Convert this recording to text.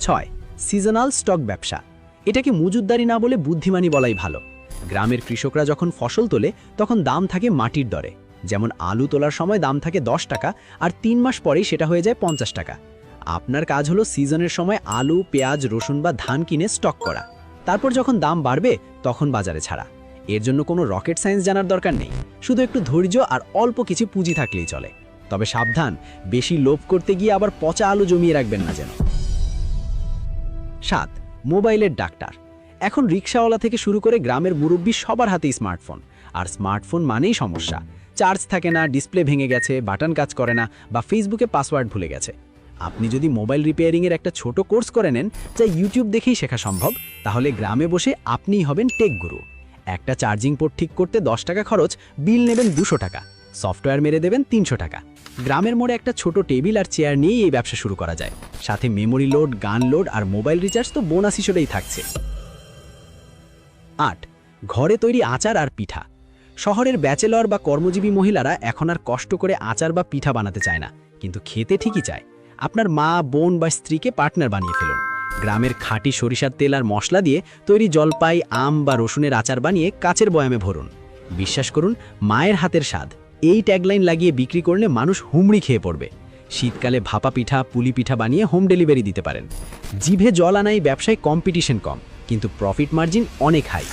6. Seasonal stock ব্যবসা। এটাকে মজুতদারি না বলে বুদ্ধিমানী বলাই ভালো। গ্রামের কৃষকরা যখন ফসল তোলে তখন দাম থাকে মাটির দরে। যেমন আলু তোলার সময় দাম থাকে 10 টাকা, আর 3 মাস পরেই সেটা হয়ে যায় 50 টাকা। আপনার কাজ হলো সিজনের সময় আলু, পেঁয়াজ, রসুন বা ধান কিনে স্টক করা। তারপর যখন দাম বাড়বে তখন বাজারে ছাড়া। এর জন্য কোনো রকেট সায়েন্স জানার দরকার নেই, শুধু একটু ধৈর্য আর অল্প কিছু পুঁজি থাকলেই চলে। তবে সাবধান, বেশি লোভ করতে গিয়ে আবার পচা আলু জমিয়ে রাখবেন না যেন। 7. মোবাইলের ডাক্তার। এখন রিকশাওয়ালা থেকে শুরু করে গ্রামের মুরব্বী সবার হাতেই স্মার্টফোন। আর স্মার্টফোন মানেই সমস্যা। চার্জ থাকে না, ডিসপ্লে ভেঙে গেছে, বাটন কাজ করে না, বা ফেসবুকে পাসওয়ার্ড ভুলে গেছে। আপনি যদি মোবাইল রিপেয়ারিংয়ের একটা ছোট কোর্স করে নেন, যা ইউটিউব দেখেই শেখা সম্ভব, তাহলে গ্রামে বসে আপনিই হবেন টেক গুরু। একটা চার্জিং পোর্ট ঠিক করতে 10 টাকা খরচ, বিল নেবেন 200 টাকা, সফটওয়্যার মেরে দেবেন 300 টাকা। গ্রামের মোড়ে একটা ছোট টেবিল আর চেয়ার নিয়েই এই ব্যবসা শুরু করা যায়। সাথে মেমোরি লোড, গান লোড আর মোবাইল রিচার্জ তো বোনাস হিসেবেই থাকছে। 8. ঘরে তৈরি আচার আর পিঠা। শহরের ব্যাচেলর বা কর্মজীবী মহিলারা এখন আর কষ্ট করে আচার বা পিঠা বানাতে চায় না, কিন্তু খেতে ঠিকই চায়। আপনার মা, বোন বা স্ত্রীকে পার্টনার বানিয়ে ফেলুন। গ্রামের খাঁটি সরিষার তেল আর মশলা দিয়ে তৈরি জলপাই, আম বা রসুনের আচার বানিয়ে কাচের বয়ামে ভরুন। বিশ্বাস করুন, মায়ের হাতের স্বাদ। এই ট্যাগলাইন লাগিয়ে বিক্রি করলে মানুষ হুমড়ি খেয়ে পড়বে। শীতকালে ভাপা পিঠা, পুলি পিঠা বানিয়ে হোম ডেলিভারি দিতে পারেন। জিভে জল আনাই ব্যবসায় কম্পিটিশন কম, কিন্তু প্রফিট মার্জিন অনেক হাই।